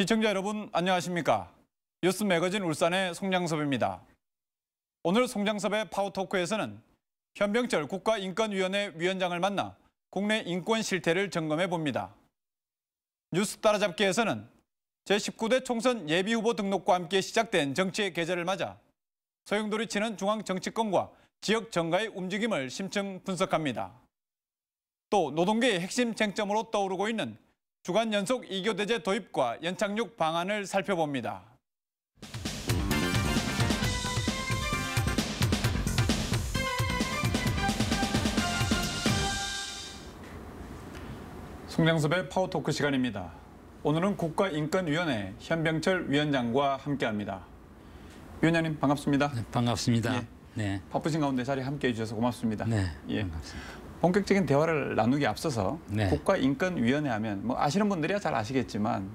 시청자 여러분 안녕하십니까? 뉴스 매거진 울산의 송장섭입니다. 오늘 송장섭의 파워토크에서는 현병철 국가인권위원회 위원장을 만나 국내 인권 실태를 점검해 봅니다. 뉴스 따라잡기에서는 제19대 총선 예비후보 등록과 함께 시작된 정치의 계절을 맞아 소용돌이치는 중앙정치권과 지역 정가의 움직임을 심층 분석합니다. 또 노동계의 핵심 쟁점으로 떠오르고 있는 주간 연속 2교대제 도입과 연착륙 방안을 살펴봅니다. 송장섭의 파워토크 시간입니다. 오늘은 국가인권위원회 현병철 위원장과 함께합니다. 위원장님 반갑습니다. 네, 반갑습니다. 예. 네. 바쁘신 가운데 자리에 함께해 주셔서 고맙습니다. 네, 예. 반갑습니다. 본격적인 대화를 나누기 앞서서 네. 국가인권위원회 하면 뭐 아시는 분들이야 잘 아시겠지만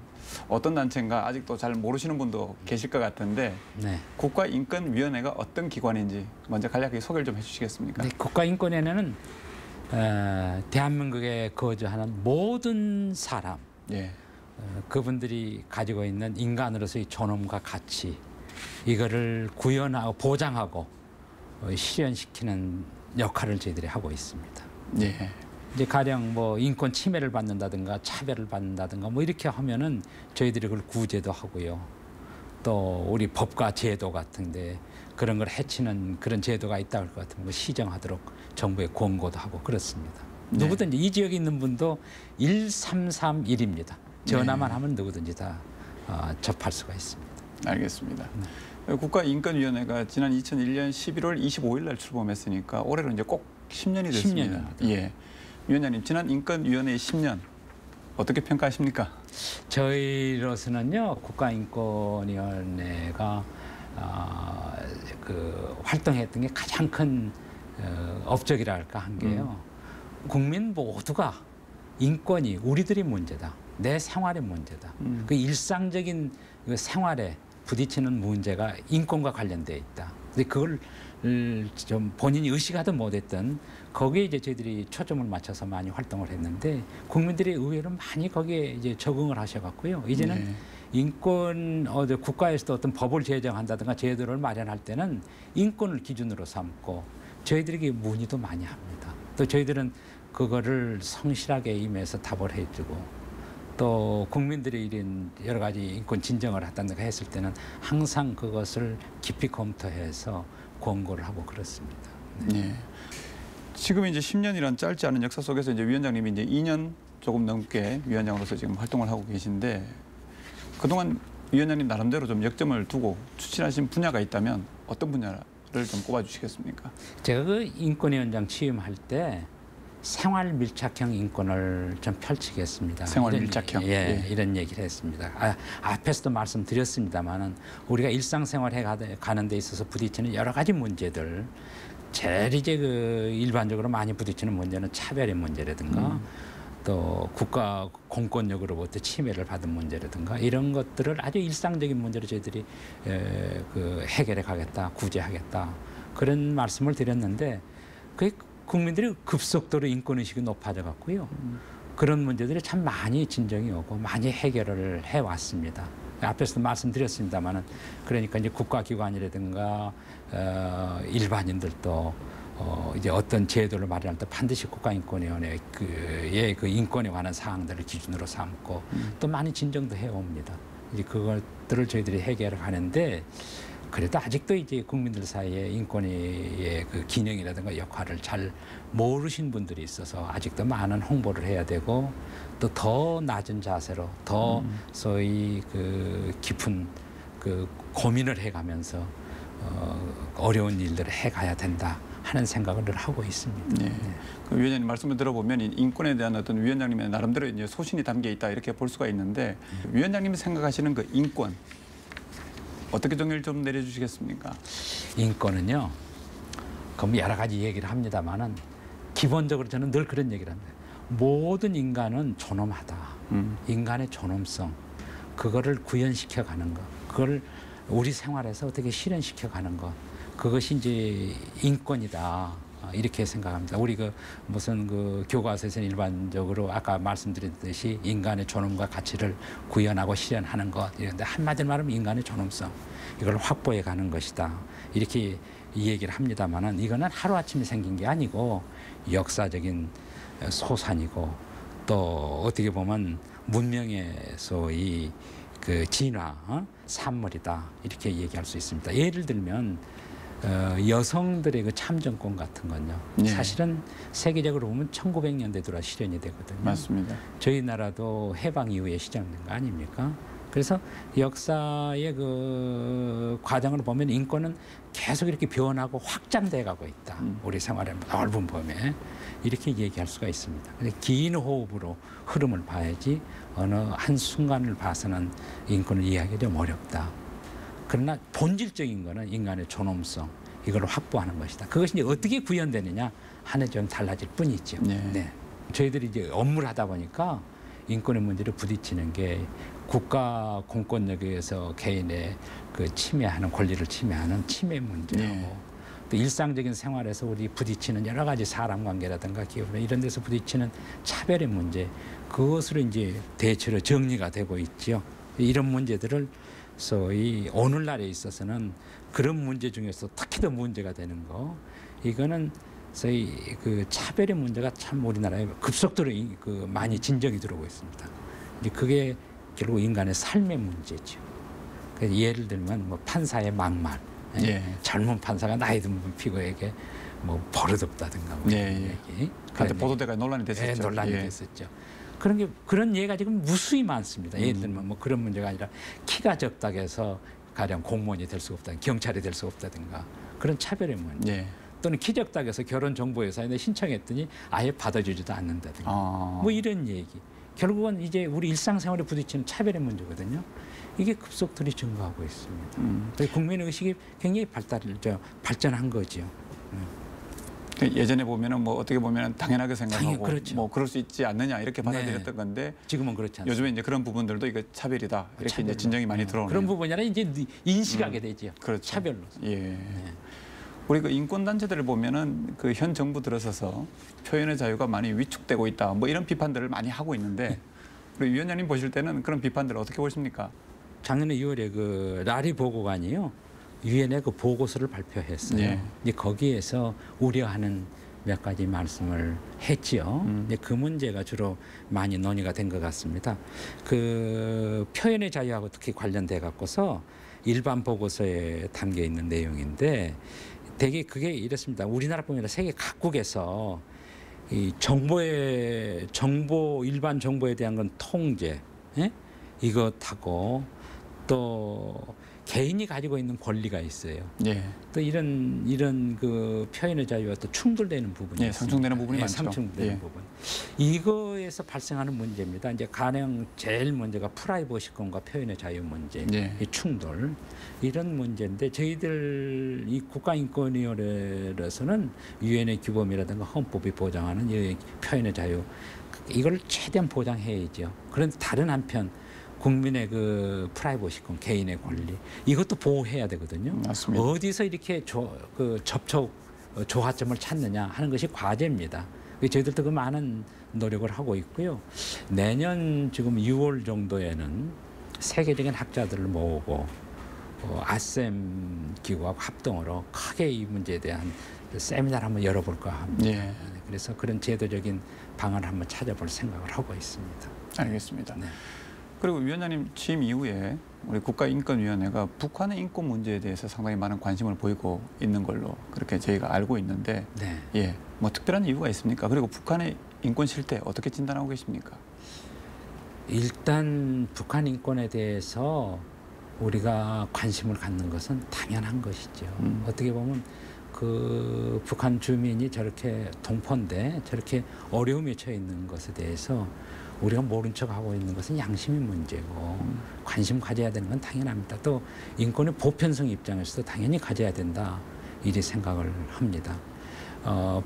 어떤 단체인가 아직도 잘 모르시는 분도 계실 것 같은데 네. 국가인권위원회가 어떤 기관인지 먼저 간략하게 소개를 좀 해주시겠습니까? 네, 국가인권위원회는 대한민국에 거주하는 모든 사람, 예. 그분들이 가지고 있는 인간으로서의 존엄과 가치, 이거를 구현하고 보장하고 실현시키는 역할을 저희들이 하고 있습니다. 예. 이제 가령 뭐 인권 침해를 받는다든가 차별을 받는다든가 뭐 이렇게 하면은 저희들이 그걸 구제도 하고요. 또 우리 법과 제도 같은데 그런 걸 해치는 그런 제도가 있다 할 것 같으면 뭐 시정하도록 정부에 권고도 하고 그렇습니다. 네. 누구든지 이 지역에 있는 분도 1331입니다. 전화만 하면 누구든지 다 접할 수가 있습니다. 알겠습니다. 국가인권위원회가 지난 2001년 11월 25일 날 출범했으니까 올해로 이제 꼭 10년이 됐습니다. 10년입니다. 예. 위원장님, 지난 인권위원회의 10년 어떻게 평가하십니까? 저희로서는요, 국가인권위원회가 그 활동했던 게 가장 큰 업적이라 할까 한 게요. 국민 모두가 인권이 우리들이 문제다. 내 생활의 문제다. 그 일상적인 그 생활에 부딪히는 문제가 인권과 관련되어 있다. 근데 그걸 좀 본인이 의식하든 못했든 거기에 이제 저희들이 초점을 맞춰서 많이 활동을 했는데 국민들이 의외로 많이 거기에 이제 적응을 하셔갖고요. 이제는 네. 인권 국가에서도 어떤 법을 제정한다든가 제도를 마련할 때는 인권을 기준으로 삼고 저희들에게 문의도 많이 합니다. 또 저희들은 그거를 성실하게 임해서 답을 해주고. 또 국민들이 이런 여러 가지 인권 진정을 한다든가 했을 때는 항상 그것을 깊이 검토해서 권고를 하고 그렇습니다. 네. 네. 지금 이제 10년이란 짧지 않은 역사 속에서 이제 위원장님이 이제 2년 조금 넘게 위원장으로서 지금 활동을 하고 계신데 그동안 위원장님 나름대로 좀 역점을 두고 추진하신 분야가 있다면 어떤 분야를 좀 꼽아주시겠습니까? 제가 그 인권위원장 취임할 때 생활 밀착형 인권을 좀 펼치겠습니다. 생활 밀착형. 예, 이런 얘기를 했습니다. 앞에서도 말씀드렸습니다만은 우리가 일상생활에 가는 데 있어서 부딪히는 여러 가지 문제들, 제일 이제 그 일반적으로 많이 부딪히는 문제는 차별의 문제라든가 또 국가 공권력으로부터 침해를 받은 문제라든가 이런 것들을 아주 일상적인 문제로 저희들이 그 해결해 가겠다, 구제하겠다 그런 말씀을 드렸는데 그게 국민들이 급속도로 인권의식이 높아져 갖고요. 그런 문제들이 참 많이 진정이 오고 많이 해결을 해왔습니다. 앞에서도 말씀드렸습니다만은 그러니까 이제 국가기관이라든가 일반인들도 이제 어떤 제도를 마련할 때 반드시 국가인권위원회의 그 인권에 관한 사항들을 기준으로 삼고 또 많이 진정도 해옵니다. 이제 그것들을 저희들이 해결을 하는데 그래도 아직도 이제 국민들 사이에 인권위의 그 기능이라든가 역할을 잘 모르신 분들이 있어서 아직도 많은 홍보를 해야 되고 또 더 낮은 자세로 더 소위 그 깊은 그 고민을 해가면서 어려운 일들을 해가야 된다 하는 생각을 늘 하고 있습니다. 네. 네. 그 위원장님 말씀을 들어보면 인권에 대한 어떤 위원장님의 나름대로 이제 소신이 담겨 있다 이렇게 볼 수가 있는데 위원장님이 생각하시는 그 인권 어떻게 정의를 좀 내려주시겠습니까? 인권은요, 그럼 여러 가지 얘기를 합니다만은 기본적으로 저는 늘 그런 얘기를 합니다. 모든 인간은 존엄하다. 인간의 존엄성, 그거를 구현시켜 가는 것, 그걸 우리 생활에서 어떻게 실현시켜 가는 것, 그것이 이제 인권이다. 이렇게 생각합니다. 우리 그 무슨 그 교과서에서는 일반적으로 아까 말씀드렸듯이 인간의 존엄과 가치를 구현하고 실현하는 것 이런데 한마디로 말하면 인간의 존엄성 이걸 확보해 가는 것이다. 이렇게 이 얘기를 합니다만은 이거는 하루아침에 생긴 게 아니고 역사적인 소산이고 또 어떻게 보면 문명의 소위 그 진화, 산물이다 이렇게 얘기할 수 있습니다. 예를 들면 여성들의 그 참정권 같은 건요. 네. 사실은 세계적으로 보면 1900년대 들어 실현이 되거든요. 맞습니다. 저희 나라도 해방 이후에 시작된 거 아닙니까? 그래서 역사의 그 과정을 보면 인권은 계속 이렇게 변하고 확장돼 가고 있다. 우리 생활의 넓은 범위에 이렇게 얘기할 수가 있습니다. 긴 호흡으로 흐름을 봐야지 어느 한 순간을 봐서는 인권을 이해하기 좀 어렵다. 그러나 본질적인 거는 인간의 존엄성 이걸 확보하는 것이다. 그것이 이제 어떻게 구현되느냐 하는 좀 달라질 뿐이죠. 네. 저희들이 이제 업무를 하다 보니까 인권의 문제를 부딪히는 게 국가 공권력에 의해서 개인의 그 침해하는 권리를 침해하는 침해 문제하고 네. 또 일상적인 생활에서 우리 부딪히는 여러 가지 사람 관계라든가 기업 이런 데서 부딪히는 차별의 문제 그것으로 이제 대체로 정리가 되고 있죠. 이런 문제들을 소위 오늘날에 있어서는 그런 문제 중에서 특히 더 문제가 되는 거 이거는 소위 그 차별의 문제가 참 우리나라에 급속도로 그 많이 진정이 들어오고 있습니다. 이제 그게 결국 인간의 삶의 문제죠. 그래서 예를 들면 뭐 판사의 막말, 예. 젊은 판사가 나이 든 피고에게 뭐 버릇없다든가 뭐 예, 이런 예. 얘기. 그때 보도대가 논란이 됐었죠. 논란이 예. 됐었죠. 그런 예가 지금 무수히 많습니다. 예를 들면 뭐 그런 문제가 아니라 키가 적다고 해서 가령 공무원이 될 수가 없다, 경찰이 될 수가 없다든가 그런 차별의 문제. 예. 또는 키 적다고 해서 결혼정보회사에 신청했더니 아예 받아주지도 않는다든가 뭐 이런 얘기. 결국은 이제 우리 일상생활에 부딪히는 차별의 문제거든요. 이게 급속도로 증가하고 있습니다. 국민의식이 굉장히 발전한 거죠. 예전에 보면은 뭐 어떻게 보면은 당연하게 생각하고 그렇죠. 뭐 그럴 수 있지 않느냐 이렇게 받아들였던 건데 지금은 그렇지 않습니다. 요즘에 이제 그런 부분들도 이거 차별이다 이렇게 차별로. 이제 진정이 많이 들어오는 그런 부분이 아니라 이제 인식하게 되죠. 그렇죠. 차별로. 예. 우리 그 인권 단체들을 보면은 그 현 정부 들어서서 표현의 자유가 많이 위축되고 있다. 뭐 이런 비판들을 많이 하고 있는데 우리 위원장님 보실 때는 그런 비판들을 어떻게 보십니까? 작년에 6월에 그 라리 보고관이요 유엔의 그 보고서를 발표했어요. 예. 이제 거기에서 우려하는 몇 가지 말씀을 했지요. 이제 그 문제가 주로 많이 논의가 된 것 같습니다. 그 표현의 자유하고 특히 관련돼 갖고서 일반 보고서에 담겨 있는 내용인데 되게 그게 이렇습니다. 우리나라뿐 아니라 세계 각국에서 이 일반 정보에 대한 건 통제, 이것하고 또 개인이 가지고 있는 권리가 있어요. 예. 또 이런 그 표현의 자유와 또 충돌되는 부분이 예, 상충되는 부분이 많죠. 상충되는 예. 부분. 이거에서 발생하는 문제입니다. 이제 가령 제일 문제가 프라이버시권과 표현의 자유 문제, 예. 이 충돌 이런 문제인데 저희들 이 국가인권위원회에서는 유엔의 규범이라든가 헌법이 보장하는 이 표현의 자유 이걸 최대한 보장해야죠. 그런데 다른 한편 국민의 그 프라이버시권, 개인의 권리 이것도 보호해야 되거든요. 맞습니다. 어디서 이렇게 접촉 조화점을 찾느냐 하는 것이 과제입니다. 저희들도 그 많은 노력을 하고 있고요. 내년 지금 6월 정도에는 세계적인 학자들을 모으고 아셈 기구하고 합동으로 크게 이 문제에 대한 세미나를 한번 열어볼까 합니다. 예. 그래서 그런 제도적인 방안을 한번 찾아볼 생각을 하고 있습니다. 알겠습니다. 네. 그리고 위원장님 취임 이후에 우리 국가인권위원회가 북한의 인권 문제에 대해서 상당히 많은 관심을 보이고 있는 걸로 그렇게 저희가 알고 있는데 네. 예, 뭐 특별한 이유가 있습니까? 그리고 북한의 인권 실태 어떻게 진단하고 계십니까? 일단 북한 인권에 대해서 우리가 관심을 갖는 것은 당연한 것이죠. 어떻게 보면 그 북한 주민이 저렇게 동포인데 저렇게 어려움에 처해 있는 것에 대해서 우리가 모른 척하고 있는 것은 양심의 문제고 관심 가져야 되는 건 당연합니다. 또 인권의 보편성 입장에서도 당연히 가져야 된다 이리 생각을 합니다.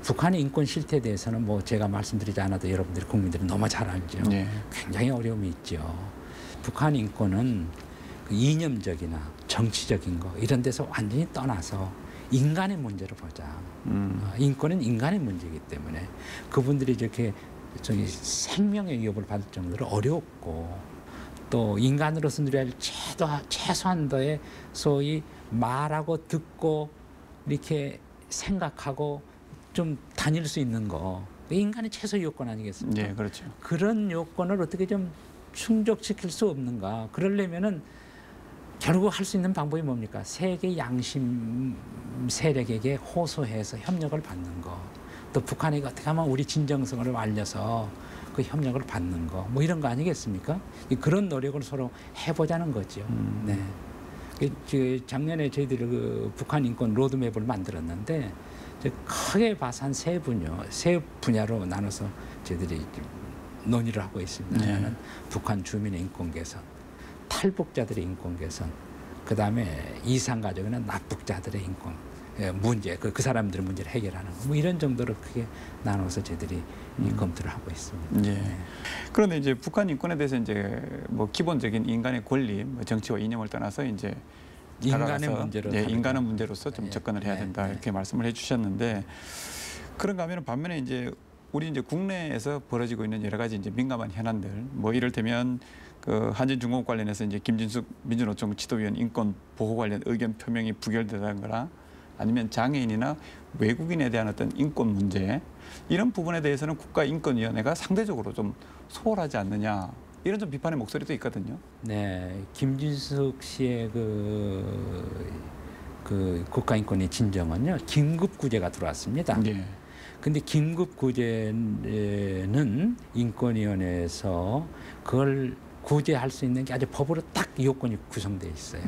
북한의 인권 실태에 대해서는 뭐 제가 말씀드리지 않아도 여러분들이 국민들이 너무 잘 알죠. 네. 굉장히 어려움이 있죠. 북한 인권은 그 이념적이나 정치적인 거 이런 데서 완전히 떠나서 인간의 문제로 보자. 인권은 인간의 문제이기 때문에 그분들이 이렇게 저기 생명의 위협을 받을 정도로 어렵고 또 인간으로서 누려야 할 최소한도의 소위 말하고 듣고 이렇게 생각하고 좀 다닐 수 있는 거 인간의 최소 요건 아니겠습니까? 네, 그렇죠. 그런 요건을 어떻게 좀 충족시킬 수 없는가? 그러려면은 결국 할 수 있는 방법이 뭡니까? 세계 양심 세력에게 호소해서 협력을 받는 거. 또 북한에게 어떻게 하면 우리 진정성을 알려서 그 협력을 받는 거. 뭐 이런 거 아니겠습니까? 그런 노력을 서로 해보자는 거죠. 네. 작년에 저희들이 그 북한 인권 로드맵을 만들었는데 크게 봐서 한 세 분야로 나눠서 저희들이 논의를 하고 있습니다. 네. 하나는 북한 주민의 인권 개선, 탈북자들의 인권 개선, 그 다음에 이산 가족이나 납북자들의 인권 문제, 그 사람들의 문제를 해결하는 거, 뭐 이런 정도로 크게 나눠서 저희들이 검토를 하고 있습니다. 네. 네. 그런데 이제 북한 인권에 대해서 이제 뭐 기본적인 인간의 권리, 뭐 정치와 이념을 떠나서 이제 인간의 다가가서, 문제로 네, 인간의 문제로서 좀 네, 접근을 해야 네, 된다 네. 이렇게 말씀을 해주셨는데 그런가 하면 반면에 이제 우리 이제 국내에서 벌어지고 있는 여러 가지 이제 민감한 현안들, 뭐 이를테면 그 한진중공업 관련해서 이제 김진숙 민주노총 지도위원 인권 보호 관련 의견 표명이 부결되다거나 아니면 장애인이나 외국인에 대한 어떤 인권 문제 이런 부분에 대해서는 국가인권위원회가 상대적으로 좀 소홀하지 않느냐 이런 좀 비판의 목소리도 있거든요. 네, 김진숙 씨의 그 국가인권위 진정은요 긴급 구제가 들어왔습니다. 네. 근데 긴급 구제는 인권위원회에서 그걸 구제할 수 있는 게 아주 법으로 딱 요건이 구성되어 있어요.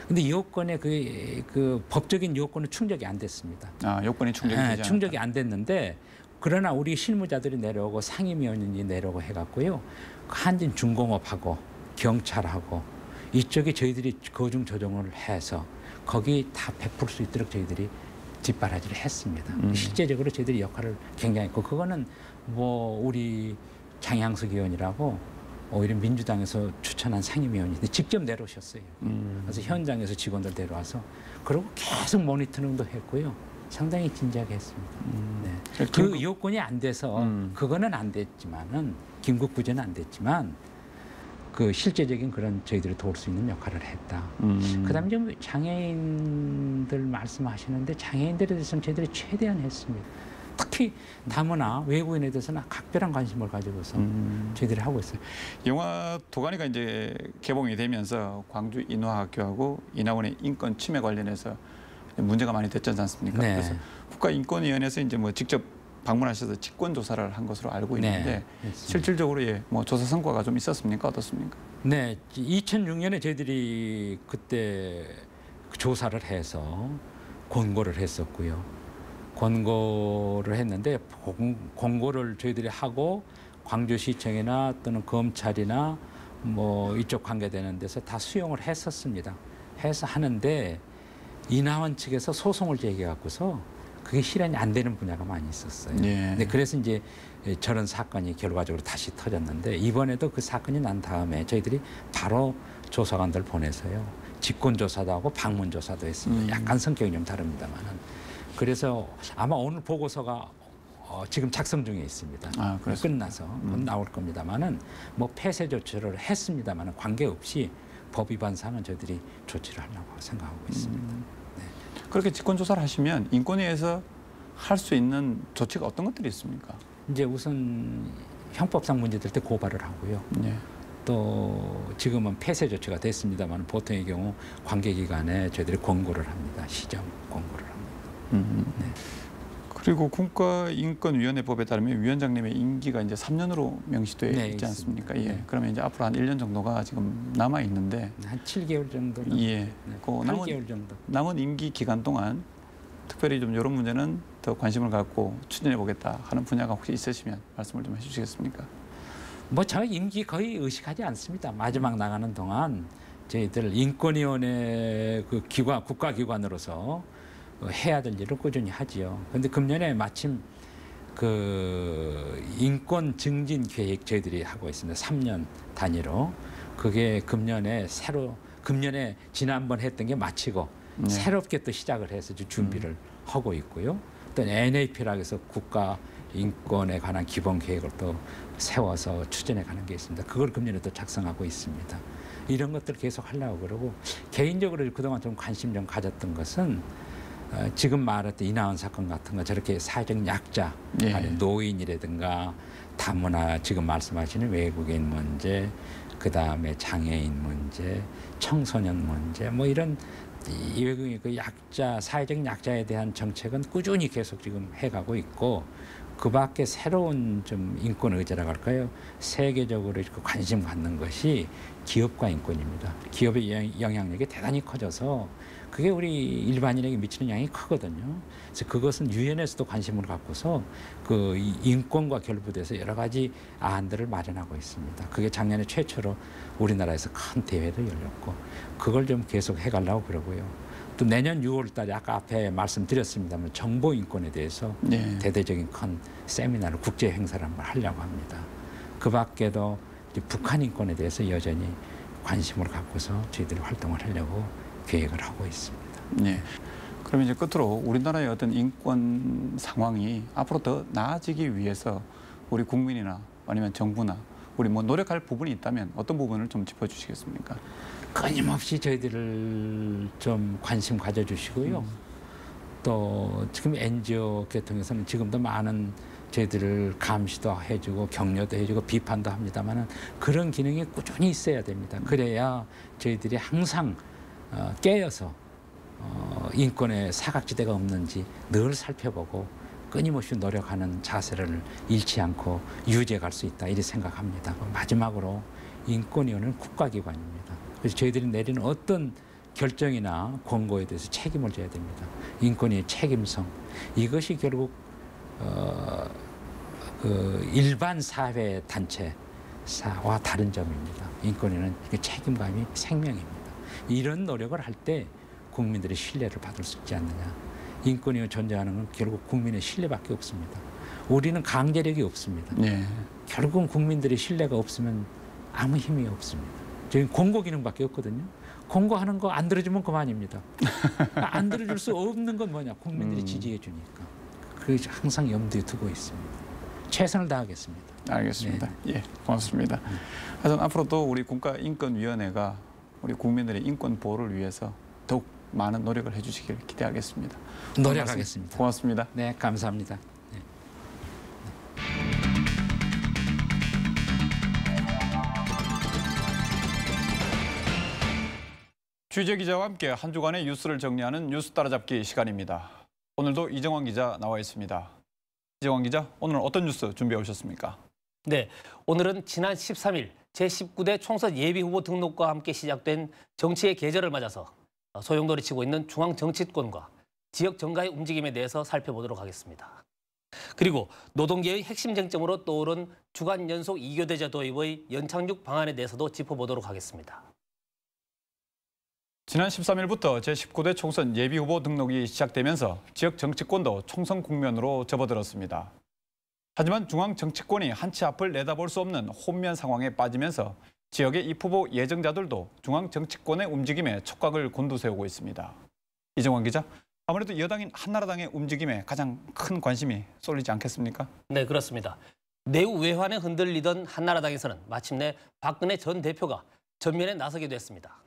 근데 요건에 그 법적인 요건은 충족이 안 됐습니다. 아, 요건이 충족이 되지 않았다. 충족이 안 됐는데 그러나 우리 실무자들이 내려오고 상임위원이 내려오고 해갖고요. 한진중공업하고 경찰하고 이쪽에 저희들이 거중 조정을 해서 거기 다 베풀 수 있도록 저희들이 뒷바라지를 했습니다. 실제적으로 저희들이 역할을 굉장히 했고 그거는 뭐 우리 장향숙 의원이라고 오히려 민주당에서 추천한 상임위원이 직접 내려오셨어요. 그래서 현장에서 직원들 데려와서 그리고 계속 모니터링도 했고요. 상당히 진지하게 했습니다. 네. 그 요건이 안 돼서 그거는 안 됐지만은 긴급 구제는 안 됐지만 그 실제적인 그런 저희들이 도울 수 있는 역할을 했다. 그다음에 좀 장애인들 말씀하시는데 장애인들에 대해서는 저희들이 최대한 했습니다. 특히 다문화 외국인에 대해서는 각별한 관심을 가지고서 저희들이 하고 있어요. 영화 도가니가 이제 개봉이 되면서 광주 인화학교하고 인하원의 인권 침해 관련해서 문제가 많이 됐지 않습니까? 네. 그래서 국가인권위원회에서 이제 뭐 직접 방문하셔서 직권 조사를 한 것으로 알고 있는데 네, 실질적으로 뭐 조사 성과가 좀 있었습니까? 어떻습니까? 네, 2006년에 저희들이 그때 조사를 해서 권고를 했었고요. 권고를 했는데 권고를 저희들이 하고 광주시청이나 또는 검찰이나 뭐 이쪽 관계되는 데서 다 수용을 했었습니다. 해서 하는데 인하원 측에서 소송을 제기해 갖고서 그게 실현이 안 되는 분야가 많이 있었어요. 네. 네, 그래서 이제 저런 사건이 결과적으로 다시 터졌는데 이번에도 그 사건이 난 다음에 저희들이 바로 조사관들 보내서요. 직권조사도 하고 방문조사도 했습니다. 약간 성격이 좀 다릅니다만은. 그래서 아마 오늘 보고서가 지금 작성 중에 있습니다. 아, 끝나서 곧 나올 겁니다만은 뭐 폐쇄 조치를 했습니다만은 관계없이 법 위반 사항은 저희들이 조치를 하려고 생각하고 있습니다. 네. 그렇게 직권 조사를 하시면 인권위에서 할 수 있는 조치가 어떤 것들이 있습니까? 이제 우선 형법상 문제될 때 고발을 하고요. 네. 또 지금은 폐쇄 조치가 됐습니다만 보통의 경우 관계기관에 저희들이 권고를 합니다. 시정 권고를 합니다. 네. 그리고 국가인권위원회법에 따르면 위원장님의 임기가 이제 3년으로 명시되어 네, 있지 않습니까? 예. 네. 그러면 이제 앞으로 한 1년 정도가 지금 남아 있는데, 한 7개월 정도는 예. 네, 그 8개월 정도. 남은 임기 기간 동안 특별히 좀 이런 문제는 더 관심을 갖고 추진해 보겠다 하는 분야가 혹시 있으시면 말씀을 좀 해주시겠습니까? 뭐 저희 임기 거의 의식하지 않습니다. 마지막 나가는 동안 저희들 인권위원회 그 기관 국가기관으로서 해야 될 일을 꾸준히 하지요. 그런데 금년에 마침 그 인권 증진 계획 저희들이 하고 있습니다. 3년 단위로. 그게 금년에 지난번 했던 게 마치고 새롭게 또 시작을 해서 준비를 하고 있고요. 또 NAP라고 해서 국가 인권에 관한 기본 계획을 또 세워서 추진해 가는 게 있습니다. 그걸 금년에 또 작성하고 있습니다. 이런 것들 계속 하려고 그러고 개인적으로 그동안 좀 관심 좀 가졌던 것은 지금 말했던 이나은 사건 같은 거 저렇게 사회적 약자, 노인이라든가 다문화 지금 말씀하시는 외국인 문제, 그다음에 장애인 문제, 청소년 문제 뭐 이런 외국인 그 약자, 사회적 약자에 대한 정책은 꾸준히 계속 지금 해가고 있고 그 밖에 새로운 좀 인권 의제라고 할까요? 세계적으로 관심 갖는 것이 기업과 인권입니다. 기업의 영향력이 대단히 커져서 그게 우리 일반인에게 미치는 영향이 크거든요. 그래서 그것은 유엔에서도 관심을 갖고서 그 인권과 결부돼서 여러 가지 안들을 마련하고 있습니다. 그게 작년에 최초로 우리나라에서 큰 대회도 열렸고 그걸 좀 계속 해가려고 그러고요. 또 내년 6월 달에 아까 앞에 말씀드렸습니다만 정보 인권에 대해서 대대적인 큰 세미나를 국제 행사를 한번 하려고 합니다. 그 밖에도 북한 인권에 대해서 여전히 관심을 갖고서 저희들이 활동을 하려고 계획을 하고 있습니다. 네. 그럼 이제 끝으로 우리나라의 어떤 인권 상황이 앞으로 더 나아지기 위해서 우리 국민이나 아니면 정부나 우리 뭐 노력할 부분이 있다면 어떤 부분을 좀 짚어주시겠습니까? 끊임없이 저희들을 좀 관심 가져주시고요. 또 지금 NGO 계통에서는 지금도 많은 저희들을 감시도 해주고 격려도 해주고 비판도 합니다만 그런 기능이 꾸준히 있어야 됩니다. 그래야 저희들이 항상 깨어서 인권의 사각지대가 없는지 늘 살펴보고 끊임없이 노력하는 자세를 잃지 않고 유지해 갈 수 있다 이렇게 생각합니다. 마지막으로 인권위원회는 국가기관입니다. 그래서 저희들이 내리는 어떤 결정이나 권고에 대해서 책임을 져야 됩니다. 인권위의 책임성 이것이 결국 그 일반 사회 단체와 다른 점입니다. 인권위는 책임감이 생명입니다. 이런 노력을 할 때 국민들의 신뢰를 받을 수 있지 않느냐. 인권위가 존재하는 건 결국 국민의 신뢰밖에 없습니다. 우리는 강제력이 없습니다. 결국은 국민들의 신뢰가 없으면 아무 힘이 없습니다. 저희는 공고 기능밖에 없거든요. 공고하는 거 안 들어주면 그만입니다. 안 들어줄 수 없는 건 뭐냐. 국민들이 지지해 주니까. 그래서 항상 염두에 두고 있습니다. 최선을 다하겠습니다. 알겠습니다. 예, 고맙습니다. 하여튼 앞으로도 우리 국가인권위원회가 우리 국민들의 인권 보호를 위해서 더욱 많은 노력을 해주시길 기대하겠습니다. 노력하겠습니다. 고맙습니다. 네, 감사합니다. 네. 취재 기자와 함께 한 주간의 뉴스를 정리하는 뉴스 따라잡기 시간입니다. 오늘도 이정환 기자 나와 있습니다. 이정환 기자, 오늘 어떤 뉴스 준비해 오셨습니까? 네, 오늘은 지난 13일 제19대 총선 예비후보 등록과 함께 시작된 정치의 계절을 맞아서 소용돌이 치고 있는 중앙정치권과 지역 정가의 움직임에 대해서 살펴보도록 하겠습니다. 그리고 노동계의 핵심 쟁점으로 떠오른 주간 연속 2교대제 도입의 연착륙 방안에 대해서도 짚어보도록 하겠습니다. 지난 13일부터 제19대 총선 예비후보 등록이 시작되면서 지역 정치권도 총선 국면으로 접어들었습니다. 하지만 중앙 정치권이 한치 앞을 내다볼 수 없는 혼미한 상황에 빠지면서 지역의 입후보 예정자들도 중앙 정치권의 움직임에 촉각을 곤두세우고 있습니다. 이정환 기자, 아무래도 여당인 한나라당의 움직임에 가장 큰 관심이 쏠리지 않겠습니까? 네, 그렇습니다. 내후 외환에 흔들리던 한나라당에서는 마침내 박근혜 전 대표가 전면에 나서게 됐습니다.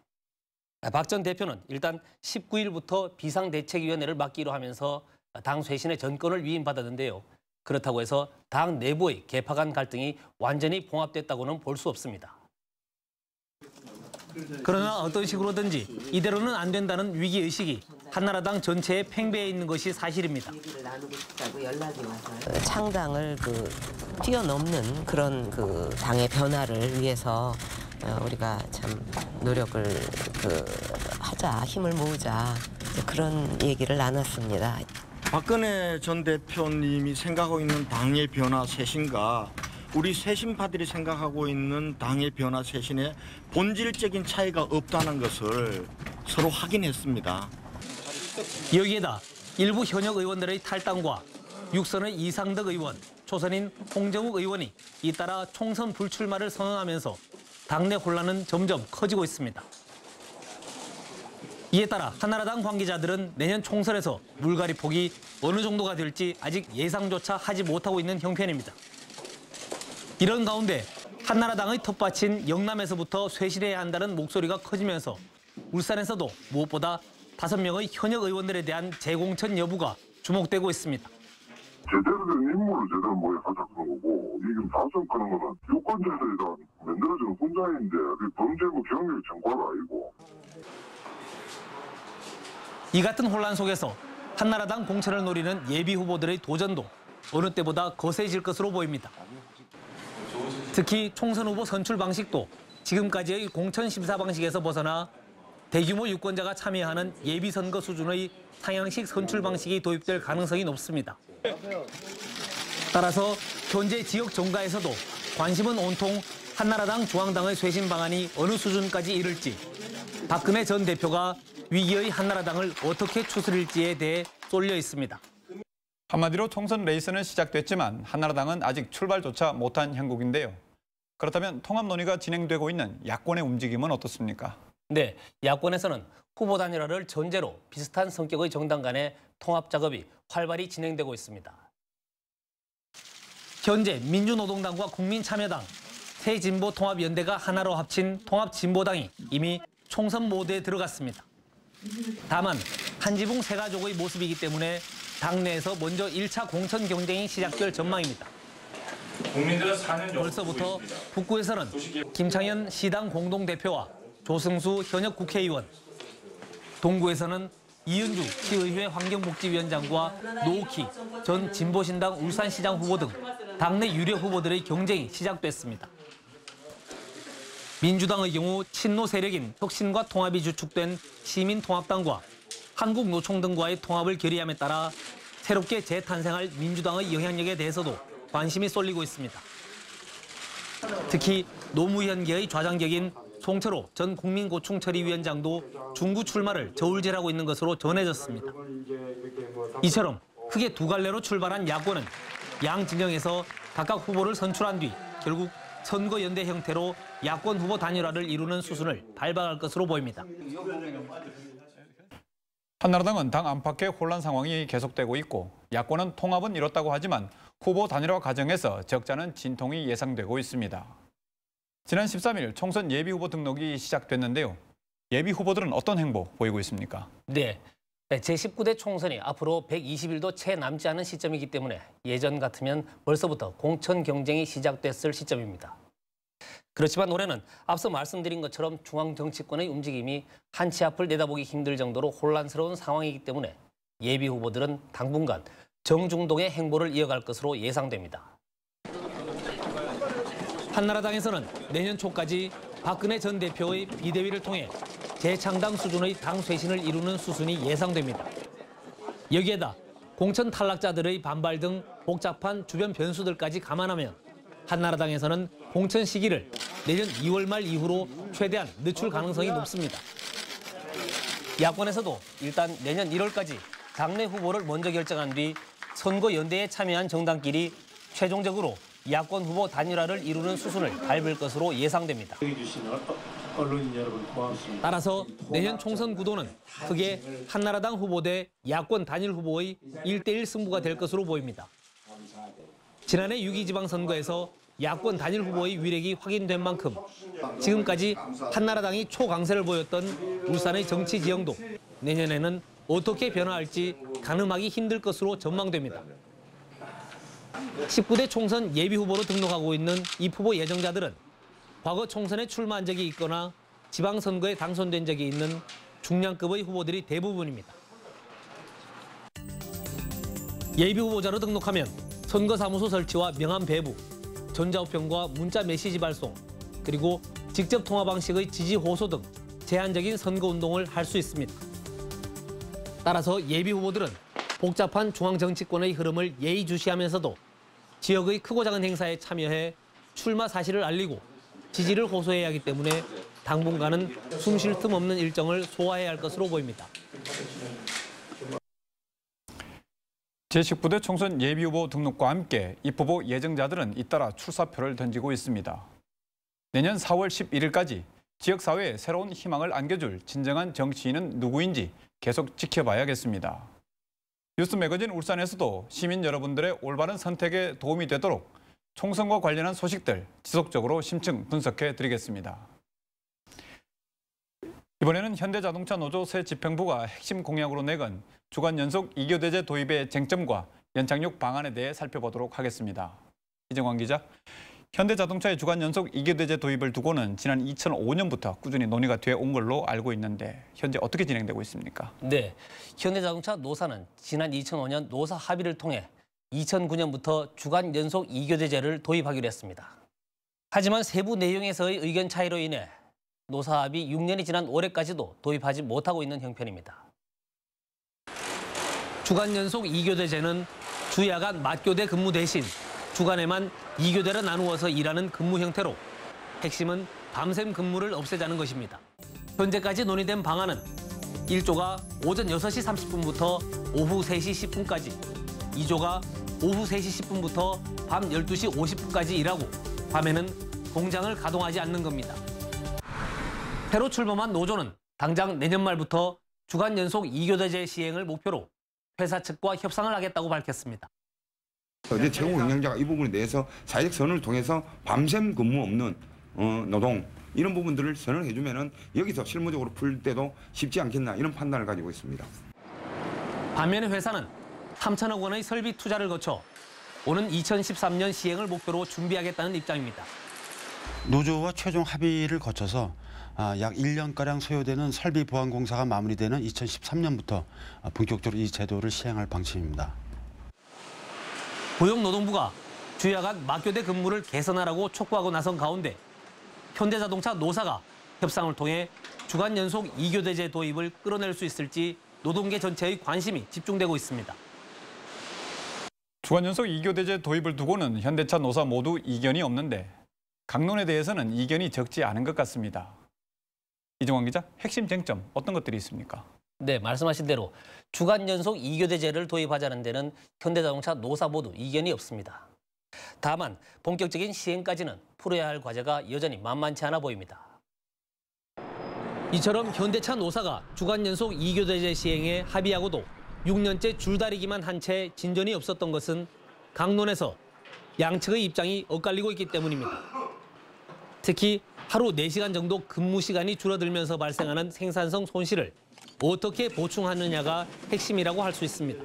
박 전 대표는 일단 19일부터 비상대책위원회를 맡기로 하면서 당 쇄신의 전권을 위임받았는데요. 그렇다고 해서 당 내부의 개파 간 갈등이 완전히 봉합됐다고는 볼 수 없습니다. 그러나 어떤 식으로든지 이대로는 안 된다는 위기의식이 한나라당 전체에 팽배해 있는 것이 사실입니다. 얘기를 나누고 싶다고 연락이 와서요. 창당을 뛰어넘는 그런 당의 변화를 위해서 우리가 참 노력을 하자, 힘을 모으자 그런 얘기를 나눴습니다. 박근혜 전 대표님이 생각하고 있는 당의 변화 쇄신과 우리 쇄신파들이 생각하고 있는 당의 변화 쇄신에 본질적인 차이가 없다는 것을 서로 확인했습니다. 여기에다 일부 현역 의원들의 탈당과 육선의 이상덕 의원, 초선인 홍정욱 의원이 잇따라 총선 불출마를 선언하면서 당내 혼란은 점점 커지고 있습니다. 이에 따라 한나라당 관계자들은 내년 총선에서 물갈이 폭이 어느 정도가 될지 아직 예상조차 하지 못하고 있는 형편입니다. 이런 가운데 한나라당의 텃밭인 영남에서부터 쇄신해야 한다는 목소리가 커지면서 울산에서도 무엇보다 5명의 현역 의원들에 대한 재공천 여부가 주목되고 있습니다. 제대로 된 인물을 제대로 모여하자 그런 거고, 이게 다선 그런 거는 유권자들에 대한 만들어지는 훈장인데 범죄고 경력 전과가 아니고. 이 같은 혼란 속에서 한나라당 공천을 노리는 예비 후보들의 도전도 어느 때보다 거세질 것으로 보입니다. 특히 총선 후보 선출 방식도 지금까지의 공천 심사 방식에서 벗어나 대규모 유권자가 참여하는 예비 선거 수준의 상향식 선출 방식이 도입될 가능성이 높습니다. 따라서 현재 지역 정가에서도 관심은 온통 한나라당 중앙당의 쇄신 방안이 어느 수준까지 이를지, 박근혜 전 대표가 위기의 한나라당을 어떻게 추스릴지에 대해 쏠려 있습니다. 한마디로 총선 레이스는 시작됐지만 한나라당은 아직 출발조차 못한 형국인데요. 그렇다면 통합 논의가 진행되고 있는 야권의 움직임은 어떻습니까? 네, 야권에서는 후보 단일화를 전제로 비슷한 성격의 정당 간의 통합 작업이 활발히 진행되고 있습니다. 현재 민주노동당과 국민참여당, 새진보통합연대가 하나로 합친 통합진보당이 이미 총선 모드에 들어갔습니다. 다만 한지붕 세 가족의 모습이기 때문에 당내에서 먼저 1차 공천 경쟁이 시작될 전망입니다. 벌써부터 북구에서는 김창현 시당 공동대표와 조승수 현역 국회의원, 동구에서는 이은주 시의회 환경복지위원장과 노욱희 전 진보신당 울산시장 후보 등 당내 유력 후보들의 경쟁이 시작됐습니다. 민주당의 경우 친노 세력인 혁신과 통합이 주축된 시민통합당과 한국노총 등과의 통합을 결의함에 따라 새롭게 재탄생할 민주당의 영향력에 대해서도 관심이 쏠리고 있습니다. 특히 노무현계의 좌장격인 송철호 전 국민고충처리위원장도 중구 출마를 저울질하고 있는 것으로 전해졌습니다. 이처럼 크게 두 갈래로 출발한 야권은 양 진영에서 각각 후보를 선출한 뒤 결국 선거연대 형태로 야권 후보 단일화를 이루는 수순을 밟아갈 것으로 보입니다. 한나라당은 당 안팎의 혼란 상황이 계속되고 있고 야권은 통합은 이뤘다고 하지만 후보 단일화 과정에서 적잖은 진통이 예상되고 있습니다. 지난 13일 총선 예비후보 등록이 시작됐는데요. 예비 후보들은 어떤 행보 보이고 있습니까? 네, 제19대 총선이 앞으로 120일도 채 남지 않은 시점이기 때문에 예전 같으면 벌써부터 공천 경쟁이 시작됐을 시점입니다. 그렇지만 올해는 앞서 말씀드린 것처럼 중앙 정치권의 움직임이 한 치 앞을 내다보기 힘들 정도로 혼란스러운 상황이기 때문에 예비 후보들은 당분간 정중동의 행보를 이어갈 것으로 예상됩니다. 한나라당에서는 내년 초까지 박근혜 전 대표의 비대위를 통해 재창당 수준의 당 쇄신을 이루는 수순이 예상됩니다. 여기에다 공천 탈락자들의 반발 등 복잡한 주변 변수들까지 감안하면 한나라당에서는 공천 시기를 내년 2월 말 이후로 최대한 늦출 가능성이 높습니다. 야권에서도 일단 내년 1월까지 당내 후보를 먼저 결정한 뒤 선거연대에 참여한 정당끼리 최종적으로 야권 후보 단일화를 이루는 수순을 밟을 것으로 예상됩니다. 따라서 내년 총선 구도는 크게 한나라당 후보 대 야권 단일 후보의 1대1 승부가 될 것으로 보입니다. 지난해 6.2 지방선거에서 야권 단일 후보의 위력이 확인된 만큼 지금까지 한나라당이 초강세를 보였던 울산의 정치 지형도 내년에는 어떻게 변화할지 가늠하기 힘들 것으로 전망됩니다. 19대 총선 예비후보로 등록하고 있는 이 후보 예정자들은 과거 총선에 출마한 적이 있거나 지방선거에 당선된 적이 있는 중량급의 후보들이 대부분입니다. 예비후보자로 등록하면 선거사무소 설치와 명함 배부, 전자우편과 문자 메시지 발송, 그리고 직접 통화 방식의 지지 호소 등 제한적인 선거운동을 할 수 있습니다. 따라서 예비후보들은 복잡한 중앙정치권의 흐름을 예의주시하면서도 지역의 크고 작은 행사에 참여해 출마 사실을 알리고 지지를 호소해야 하기 때문에 당분간은 숨 쉴 틈 없는 일정을 소화해야 할 것으로 보입니다. 제19대 총선 예비후보 등록과 함께 입후보 예정자들은 잇따라 출사표를 던지고 있습니다. 내년 4월 11일까지 지역사회에 새로운 희망을 안겨줄 진정한 정치인은 누구인지 계속 지켜봐야겠습니다. 뉴스 매거진 울산에서도 시민 여러분들의 올바른 선택에 도움이 되도록 총선과 관련한 소식들 지속적으로 심층 분석해 드리겠습니다. 이번에는 현대자동차 노조 새 집행부가 핵심 공약으로 내건 주간 연속 2교대제 도입의 쟁점과 연착륙 방안에 대해 살펴보도록 하겠습니다. 이정환 기자, 현대자동차의 주간 연속 2교대제 도입을 두고는 지난 2005년부터 꾸준히 논의가 되어 온 걸로 알고 있는데 현재 어떻게 진행되고 있습니까? 네, 현대자동차 노사는 지난 2005년 노사 합의를 통해 2009년부터 주간 연속 2교대제를 도입하기로 했습니다. 하지만 세부 내용에서의 의견 차이로 인해 노사 합의 6년이 지난 올해까지도 도입하지 못하고 있는 형편입니다. 주간 연속 2교대제는 주야간 맞교대 근무 대신 주간에만 2교대로 나누어서 일하는 근무 형태로 핵심은 밤샘 근무를 없애자는 것입니다. 현재까지 논의된 방안은 1조가 오전 6시 30분부터 오후 3시 10분까지, 2조가 오후 3시 10분부터 밤 12시 50분까지 일하고 밤에는 공장을 가동하지 않는 겁니다. 새로 출범한 노조는 당장 내년 말부터 주간 연속 2교대제 시행을 목표로 회사 측과 협상을 하겠다고 밝혔습니다. 어제 최고 경영자가 이 부분에 대해서 사회적 선언을 통해서 밤샘 근무 없는 노동 이런 부분들을 선언을 해주면은 여기서 실무적으로 풀 때도 쉽지 않겠나 이런 판단을 가지고 있습니다. 반면에 회사는 3천억 원의 설비 투자를 거쳐 오는 2013년 시행을 목표로 준비하겠다는 입장입니다. 노조와 최종 합의를 거쳐서 약 1년가량 소요되는 설비 보완 공사가 마무리되는 2013년부터 본격적으로 이 제도를 시행할 방침입니다. 고용노동부가 주야간 맞교대 근무를 개선하라고 촉구하고 나선 가운데 현대자동차 노사가 협상을 통해 주간 연속 2교대제 도입을 끌어낼 수 있을지 노동계 전체의 관심이 집중되고 있습니다. 주간 연속 2교대제 도입을 두고는 현대차 노사 모두 이견이 없는데 강론에 대해서는 이견이 적지 않은 것 같습니다. 이정환 기자, 핵심 쟁점 어떤 것들이 있습니까? 네, 말씀하신 대로 주간 연속 2교대제를 도입하자는 데는 현대자동차 노사 모두 이견이 없습니다. 다만 본격적인 시행까지는 풀어야 할 과제가 여전히 만만치 않아 보입니다. 이처럼 현대차 노사가 주간 연속 2교대제 시행에 합의하고도 6년째 줄다리기만 한 채 진전이 없었던 것은 강론에서 양측의 입장이 엇갈리고 있기 때문입니다. 특히 하루 4시간 정도 근무 시간이 줄어들면서 발생하는 생산성 손실을 어떻게 보충하느냐가 핵심이라고 할 수 있습니다.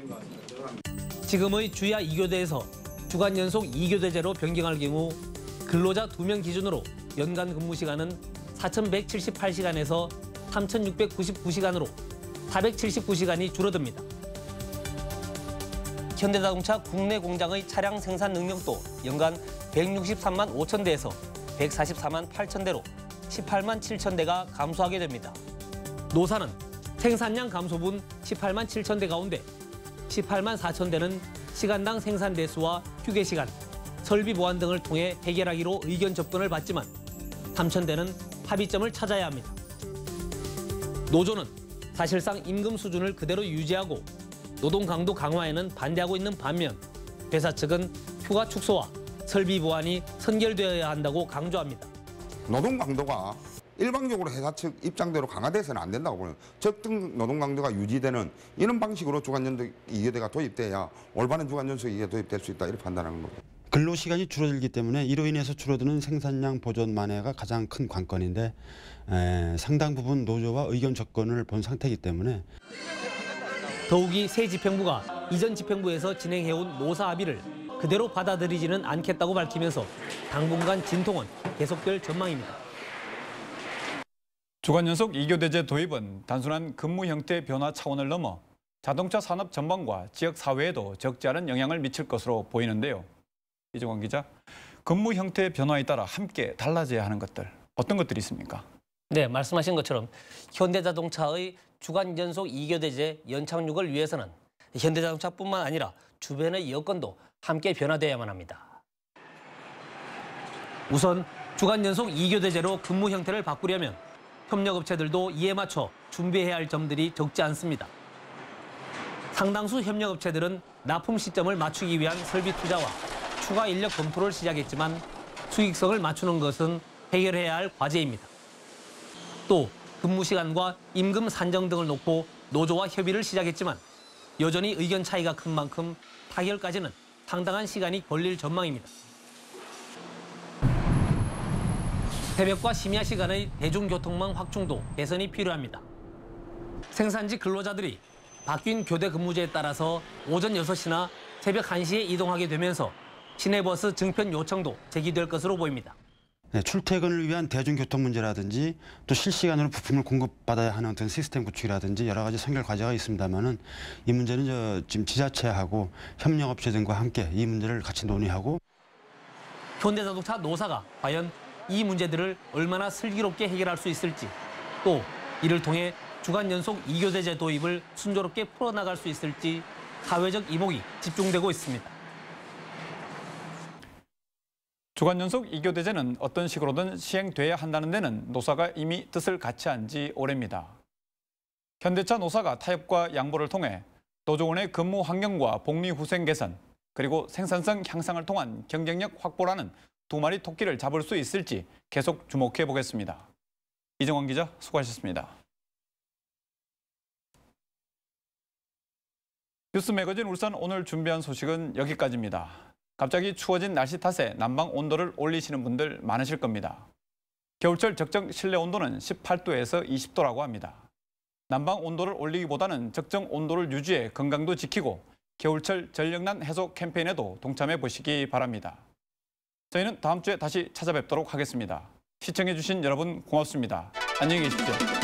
지금의 주야 2교대에서 주간 연속 2교대제로 변경할 경우 근로자 2명 기준으로 연간 근무 시간은 4,178시간에서 3,699시간으로 479시간이 줄어듭니다. 현대자동차 국내 공장의 차량 생산 능력도 연간 163만 5천 대에서 144만 8천 대로 18만 7천 대가 감소하게 됩니다. 노사는 생산량 감소분 18만 7천 대 가운데 18만 4천 대는 시간당 생산 대수와 휴게 시간, 설비 보완 등을 통해 해결하기로 의견 접근을 받지만 3천 대는 합의점을 찾아야 합니다. 노조는 사실상 임금 수준을 그대로 유지하고 노동 강도 강화에는 반대하고 있는 반면 회사 측은 휴가 축소와 설비 보완이 선결되어야 한다고 강조합니다. 노동 강도가 일방적으로 회사 측 입장대로 강화돼서는 안 된다고 보는 적정 노동 강도가 유지되는 이런 방식으로 주간연속 2교대가 도입돼야 올바른 주간연속 2교대 도입될 수 있다 이렇게 판단하는 겁니다. 근로시간이 줄어들기 때문에 이로 인해서 줄어드는 생산량 보존 만회가 가장 큰 관건인데 상당 부분 노조와 의견 접근을 본 상태이기 때문에 더욱이 새 집행부가 이전 집행부에서 진행해온 노사 합의를 그대로 받아들이지는 않겠다고 밝히면서 당분간 진통은 계속될 전망입니다. 주간 연속 2교대제 도입은 단순한 근무 형태 변화 차원을 넘어 자동차 산업 전반과 지역 사회에도 적지 않은 영향을 미칠 것으로 보이는데요. 이정환 기자, 근무 형태 변화에 따라 함께 달라져야 하는 것들, 어떤 것들이 있습니까? 네, 말씀하신 것처럼 현대자동차의 주간 연속 2교대제 연착륙을 위해서는 현대자동차뿐만 아니라 주변의 여건도 함께 변화돼야만 합니다. 우선 주간 연속 2교대제로 근무 형태를 바꾸려면 협력업체들도 이에 맞춰 준비해야 할 점들이 적지 않습니다. 상당수 협력업체들은 납품 시점을 맞추기 위한 설비 투자와 추가 인력 검토를 시작했지만 수익성을 맞추는 것은 해결해야 할 과제입니다. 또 근무 시간과 임금 산정 등을 놓고 노조와 협의를 시작했지만 여전히 의견 차이가 큰 만큼 타결까지는 상당한 시간이 걸릴 전망입니다. 새벽과 심야 시간의 대중교통망 확충도 개선이 필요합니다. 생산지 근로자들이 바뀐 교대 근무제에 따라서 오전 6시나 새벽 1시에 이동하게 되면서 시내버스 증편 요청도 제기될 것으로 보입니다. 네, 출퇴근을 위한 대중교통 문제라든지 또 실시간으로 부품을 공급받아야 하는 어떤 시스템 구축이라든지 여러 가지 선결 과제가 있습니다만은 이 문제는 지금 지자체하고 협력업체 등과 함께 이 문제를 같이 논의하고 현대자동차 노사가 과연 이 문제들을 얼마나 슬기롭게 해결할 수 있을지 또 이를 통해 주간 연속 2교대제 도입을 순조롭게 풀어나갈 수 있을지 사회적 이목이 집중되고 있습니다. 주간 연속 2교대제는 어떤 식으로든 시행돼야 한다는 데는 노사가 이미 뜻을 같이 한 지 오래입니다. 현대차 노사가 타협과 양보를 통해 노조원의 근무 환경과 복리 후생 개선, 그리고 생산성 향상을 통한 경쟁력 확보라는 두 마리 토끼를 잡을 수 있을지 계속 주목해 보겠습니다. 이정원 기자 수고하셨습니다. 뉴스 매거진 울산 오늘 준비한 소식은 여기까지입니다. 갑자기 추워진 날씨 탓에 난방 온도를 올리시는 분들 많으실 겁니다. 겨울철 적정 실내 온도는 18도에서 20도라고 합니다. 난방 온도를 올리기보다는 적정 온도를 유지해 건강도 지키고 겨울철 전력난 해소 캠페인에도 동참해 보시기 바랍니다. 저희는 다음 주에 다시 찾아뵙도록 하겠습니다. 시청해 주신 여러분 고맙습니다. 안녕히 계십시오.